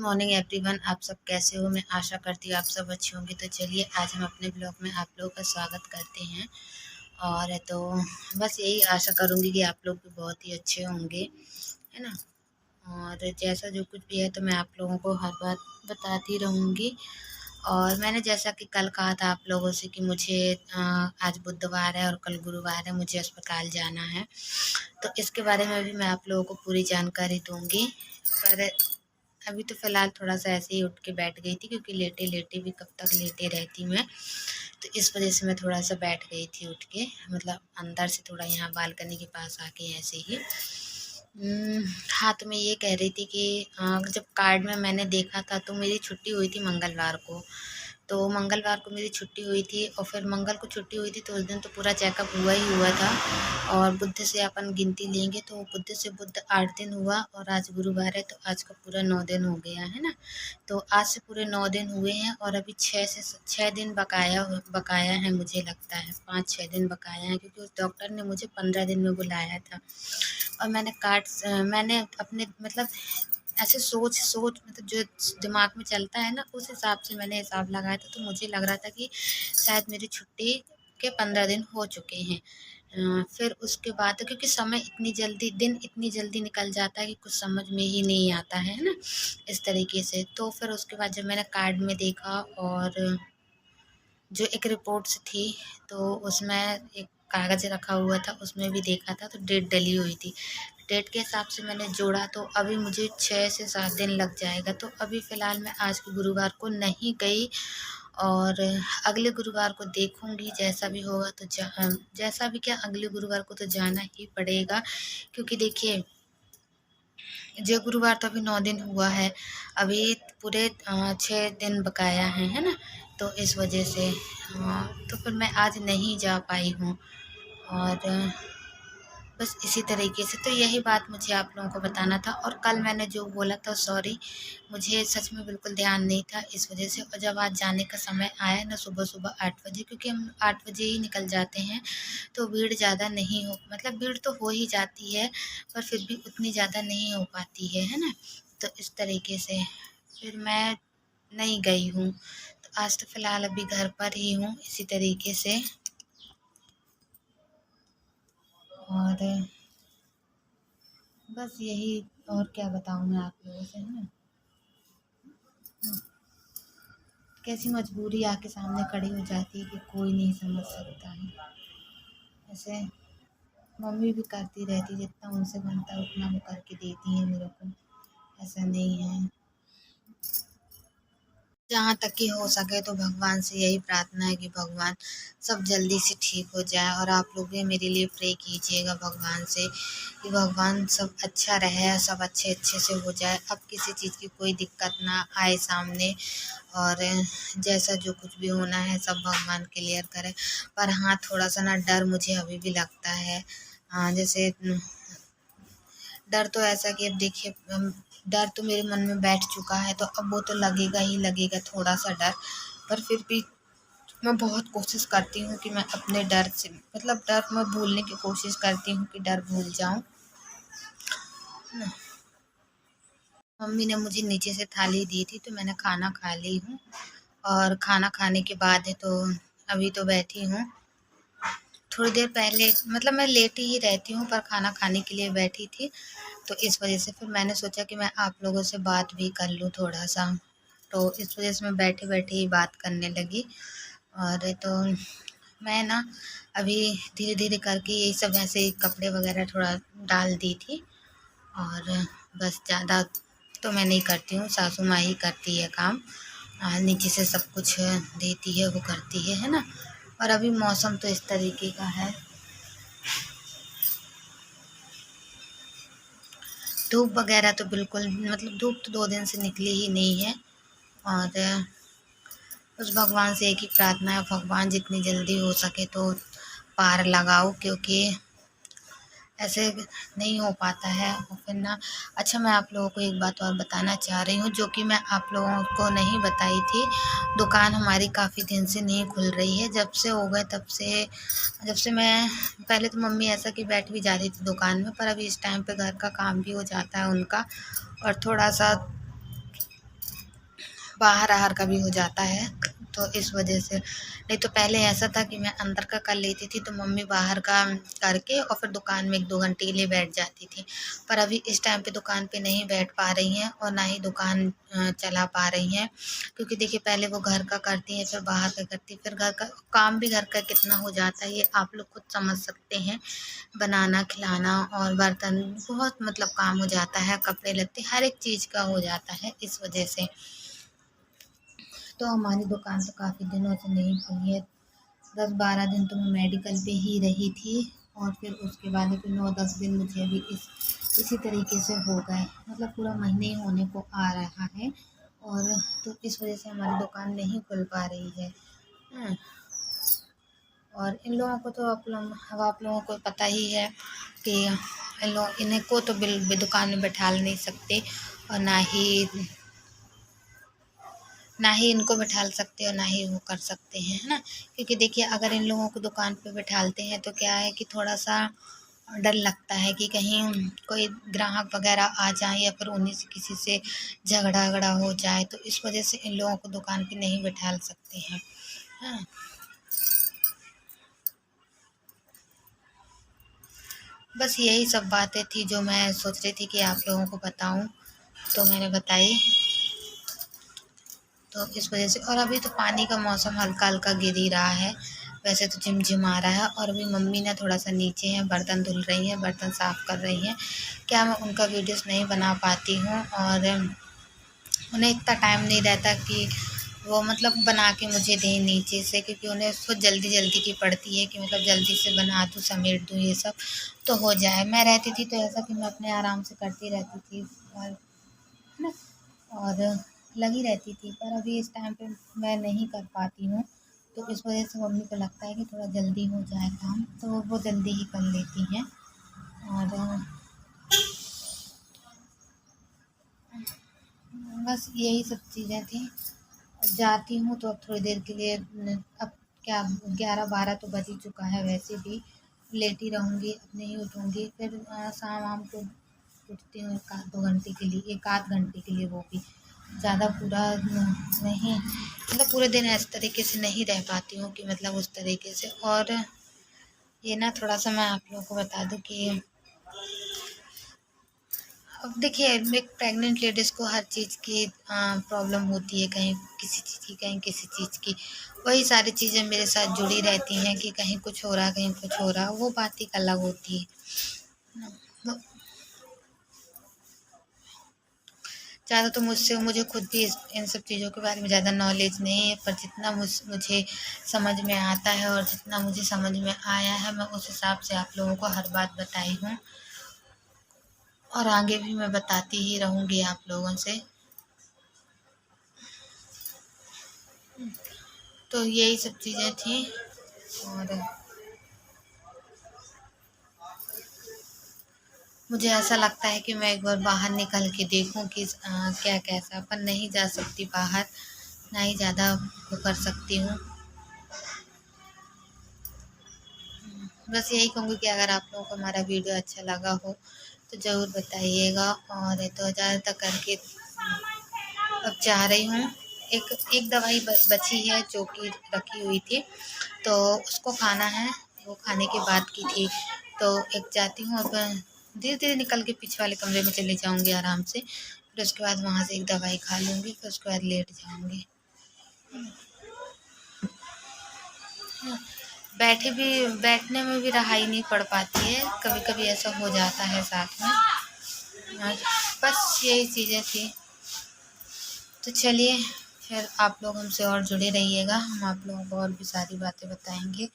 Morning everyone, आप सब कैसे हो। मैं आशा करती हूँ आप सब अच्छे होंगे। तो चलिए आज हम अपने ब्लॉग में आप लोगों का स्वागत करते हैं। और तो बस यही आशा करूँगी कि आप लोग भी बहुत ही अच्छे होंगे, है ना। और जैसा जो कुछ भी है तो मैं आप लोगों को हर बात बताती रहूँगी। और मैंने जैसा कि कल कहा था आप लोगों से कि मुझे आज बुधवार है और कल गुरुवार है, मुझे अस्पताल जाना है। तो इसके बारे में भी मैं आप लोगों को पूरी जानकारी दूँगी। पर अभी तो फ़िलहाल थोड़ा-सा ऐसे ही उठ के बैठ गई थी, क्योंकि लेटे-लेटे भी कब तक लेटे रहती मैं। तो इस वज़ह से मैं थोड़ा-सा बैठ गई थी उठ के, मतलब अंदर से थोड़ा यहाँ बालकनी के पास आके ऐसे ही। हाँ, तो मैं ये कह रही थी कि जब कार्ड में मैंने देखा था तो मेरी छुट्टी हुई थी मंगलवार को। तो मंगलवार को मेरी छुट्टी हुई थी और फिर मंगल को छुट्टी हुई थी, तो उस दिन तो पूरा चेकअप हुआ ही हुआ था। और बुध से अपन गिनती लेंगे तो बुध से बुध 8 दिन हुआ और आज गुरुवार है, तो आज का पूरा 9 दिन हो गया, है ना। तो आज से पूरे 9 दिन हुए हैं और अभी 6 दिन बकाया है, मुझे लगता है 5-6 दिन बकाया है, क्योंकि उस डॉक्टर ने मुझे 15 दिन में बुलाया था। और मैंने अपने मतलब ऐसे सोच मतलब जो दिमाग में चलता है ना, उस हिसाब से मैंने हिसाब लगाया था। तो मुझे लग रहा था कि शायद मेरी छुट्टी के 15 दिन हो चुके हैं। फिर उसके बाद क्योंकि समय दिन इतनी जल्दी निकल जाता है कि कुछ समझ में ही नहीं आता है ना, इस तरीके से। तो फिर उसके बाद जब मैंने कार्ड में देखा और जो एक रिपोर्ट्स थी, तो उसमें एक कागज़ रखा हुआ था, उसमें भी देखा था तो डेट डली हुई थी। डेट के हिसाब से मैंने जोड़ा तो अभी मुझे 6 से 7 दिन लग जाएगा। तो अभी फ़िलहाल मैं आज के गुरुवार को नहीं गई और अगले गुरुवार को देखूँगी, जैसा भी होगा तो जैसा भी क्या अगले गुरुवार को तो जाना ही पड़ेगा, क्योंकि देखिए जो गुरुवार तो अभी 9 दिन हुआ है, अभी पूरे 6 दिन बकाया हैं, है ना? तो इस वजह से तो फिर मैं आज नहीं जा पाई हूँ। और बस इसी तरीके से तो यही बात मुझे आप लोगों को बताना था। और कल मैंने जो बोला था सॉरी, मुझे सच में बिल्कुल ध्यान नहीं था, इस वजह से। और जब आज जाने का समय आया ना सुबह-सुबह 8 बजे, क्योंकि हम 8 बजे ही निकल जाते हैं, तो भीड़ ज़्यादा नहीं हो मतलब भीड़ तो हो ही जाती है, पर फिर भी उतनी ज़्यादा नहीं हो पाती है ना? तो इस तरीके से फिर मैं नहीं गई हूँ। तो आज तो फ़िलहाल अभी घर पर ही हूँ इसी तरीके से। और बस यही, और क्या बताऊँ मैं आप लोगों से, है ना। कैसी मजबूरी आके सामने खड़ी हो जाती है कि कोई नहीं समझ सकता है। ऐसे मम्मी भी करती रहती, जितना उनसे बनता है उतना वो करके देती हैं मेरे को, ऐसा नहीं है। जहाँ तक कि हो सके तो भगवान से यही प्रार्थना है कि भगवान सब जल्दी से ठीक हो जाए। और आप लोग भी मेरे लिए प्रे कीजिएगा भगवान से कि भगवान सब अच्छा रहे, सब अच्छे से हो जाए, अब किसी चीज़ की कोई दिक्कत ना आए सामने। और जैसा जो कुछ भी होना है सब भगवान क्लियर करे। पर हाँ, थोड़ा-सा ना डर मुझे अभी भी लगता है। जैसे डर तो ऐसा कि अब देखिए डर तो मेरे मन में बैठ चुका है, तो अब वो तो लगेगा ही लगेगा थोड़ा-सा डर। पर फिर भी मैं बहुत कोशिश करती हूँ कि मैं अपने डर से मतलब डर मैं भूलने की कोशिश करती हूँ कि डर भूल जाऊँ। मम्मी ने मुझे नीचे से थाली दी थी तो मैंने खाना खा ली हूँ। और खाना खाने के बाद है तो अभी तो बैठी हूँ। थोड़ी देर पहले मतलब मैं लेटी ही रहती हूँ, पर खाना खाने के लिए बैठी थी, तो इस वजह से फिर मैंने सोचा कि मैं आप लोगों से बात भी कर लूँ थोड़ा-सा। तो इस वजह से मैं बैठे-बैठे ही बात करने लगी। और तो मैं ना अभी धीरे-धीरे करके यही सब ऐसे ही कपड़े वगैरह थोड़ा डाल दी थी। और बस ज़्यादा तो मैं नहीं करती हूँ, सासू माँ ही करती है काम। नीचे से सब कुछ देती है, वो करती है ना। और अभी मौसम तो इस तरीके का है, धूप वगैरह तो बिल्कुल मतलब धूप तो 2 दिन से निकली ही नहीं है। और बस भगवान से एक ही प्रार्थना है, भगवान जितनी जल्दी हो सके तो पार लगाओ, क्योंकि ऐसे नहीं हो पाता है। और फिर ना अच्छा, मैं आप लोगों को एक बात और बताना चाह रही हूँ जो कि मैं आप लोगों को नहीं बताई थी। दुकान हमारी काफ़ी दिन से नहीं खुल रही है, जब से हो गए तब से। जब से मैं पहले तो मम्मी ऐसा कि बैठ भी जाती थी दुकान में, पर अभी इस टाइम पे घर का काम भी हो जाता है उनका। और थोड़ा सा बाहर आहार का भी हो जाता है, तो इस वजह से। नहीं तो पहले ऐसा था कि मैं अंदर का कर लेती थी, तो मम्मी बाहर का करके और फिर दुकान में 1-2 घंटे के लिए बैठ जाती थी। पर अभी इस टाइम पे दुकान पे नहीं बैठ पा रही हैं और ना ही दुकान चला पा रही हैं, क्योंकि देखिए पहले वो घर का करती हैं, फिर बाहर का करती, फिर घर का काम भी घर का कितना हो जाता है ये आप लोग खुद समझ सकते हैं। बनाना, खिलाना और बर्तन, बहुत मतलब काम हो जाता है, कपड़े लत्ते हर एक चीज़ का हो जाता है, इस वजह से। तो हमारी दुकान तो काफ़ी दिनों से नहीं खुली है। 10-12 दिन तो मैं मेडिकल पे ही रही थी और फिर उसके बाद फिर 9-10 दिन मुझे अभी इसी तरीके से हो गए, मतलब पूरा महीने ही होने को आ रहा है। और तो इस वजह से हमारी दुकान नहीं खुल पा रही है। हाँ, और इन लोगों को तो आप लोगों को पता ही है कि इन्हें को तो दुकान में बैठा नहीं सकते, और ना ही इनको बैठा सकते और ना ही वो कर सकते हैं, है ना। क्योंकि देखिए अगर इन लोगों को दुकान पे बैठालते हैं तो क्या है कि थोड़ा सा डर लगता है कि कहीं कोई ग्राहक वगैरह आ जाए या फिर उन्हीं से किसी से झगड़ा वगड़ा हो जाए, तो इस वजह से इन लोगों को दुकान पे नहीं बैठा सकते हैं। हाँ, बस यही सब बातें थी जो मैं सोच रही थी कि आप लोगों को बताऊं, तो मैंने बताई। तो इस वजह से, और अभी तो पानी का मौसम हल्का हल्का गिर ही रहा है, वैसे तो झिमझिमा रहा है। और अभी मम्मी ना थोड़ा सा नीचे हैं, बर्तन धुल रही हैं, बर्तन साफ़ कर रही हैं। क्या मैं उनका वीडियोस नहीं बना पाती हूँ, और उन्हें इतना टाइम नहीं रहता कि वो मतलब बना के मुझे दें नीचे से, क्योंकि उन्हें उसको जल्दी जल्दी की पड़ती है कि मतलब जल्दी से बना दूँ, समेट दूँ, ये सब तो हो जाए। मैं रहती थी तो ऐसा कि मैं अपने आराम से करती रहती थी, और है ना, और लगी रहती थी। पर अभी इस टाइम पे मैं नहीं कर पाती हूँ, तो इस वजह से मम्मी को लगता है कि थोड़ा जल्दी हो जाए काम, तो वो जल्दी ही कर लेती हैं। और बस यही सब चीज़ें थी। जाती हूँ तो अब थोड़ी देर के लिए अब क्या 11-12 तो बज ही चुका है, वैसे भी लेटी रहूँगी, अब नहीं उठूँगी। फिर शाम वाम को उठती हूँ 1-2 घंटे के लिए, 1 आध घंटे के लिए, वो भी ज़्यादा पूरा नहीं, मतलब पूरे दिन इस तरीके से नहीं रह पाती हूँ कि मतलब उस तरीके से। और ये ना थोड़ा सा मैं आप लोगों को बता दूँ कि अब देखिए एक प्रेग्नेंट लेडीज़ को हर चीज़ की प्रॉब्लम होती है, कहीं किसी चीज़ की, कहीं किसी चीज़ की। वही सारी चीज़ें मेरे साथ जुड़ी रहती हैं कि कहीं कुछ हो रहा, कहीं कुछ हो रहा, वो बात ही अलग होती है ना। तो ज़्यादा तो मुझे खुद भी इन सब चीज़ों के बारे में ज़्यादा नॉलेज नहीं है, पर जितना मुझे समझ में आता है और जितना मुझे समझ में आया है, मैं उस हिसाब से आप लोगों को हर बात बताई हूँ, और आगे भी मैं बताती ही रहूँगी आप लोगों से। तो यही सब चीज़ें थी। और मुझे ऐसा लगता है कि मैं एक बार बाहर निकल के देखूं कि क्या कैसा, पर नहीं जा सकती बाहर, ना ही ज़्यादा वो कर सकती हूँ। बस यही कहूँगी कि अगर आप लोगों को हमारा वीडियो अच्छा लगा हो तो ज़रूर बताइएगा। और तो ज़्यादातर करके अब चाह रही हूँ, एक एक दवाई बची है जो कि रखी हुई थी, तो उसको खाना है, वो खाने के बाद की थी। तो एक जाती हूँ, अब धीरे धीरे निकल के पीछे वाले कमरे में चले जाऊँगी आराम से, फिर उसके बाद वहाँ से एक दवाई खा लूँगी, फिर उसके बाद लेट जाऊँगी। बैठने में भी रहाई नहीं पड़ पाती है, कभी कभी ऐसा हो जाता है साथ में। और बस यही चीज़ें थी। तो चलिए, फिर आप लोग हमसे और जुड़े रहिएगा, हम आप लोगों को और भी सारी बातें बताएंगे।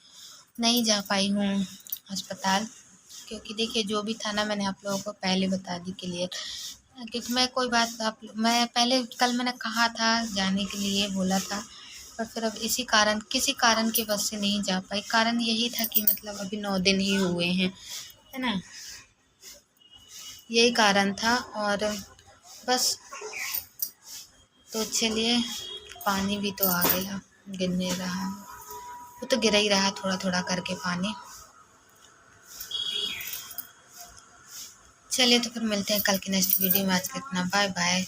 नहीं जा पाई हूँ अस्पताल, क्योंकि देखिए जो भी था ना, मैंने आप लोगों को पहले बता दी क्लियर, क्योंकि मैं कोई बात मैं पहले कल मैंने कहा था जाने के लिए, बोला था, पर फिर अब किसी कारण की वजह से नहीं जा पाई। कारण यही था कि मतलब अभी 9 दिन ही हुए हैं, है ना, यही कारण था। और बस, तो चलिए, पानी भी तो आ गया, गिरने रहा, वो तो गिर ही रहा थोड़ा थोड़ा करके पानी। चलिए, तो फिर मिलते हैं कल की नेक्स्ट वीडियो में। आज के इतना, बाय बाय।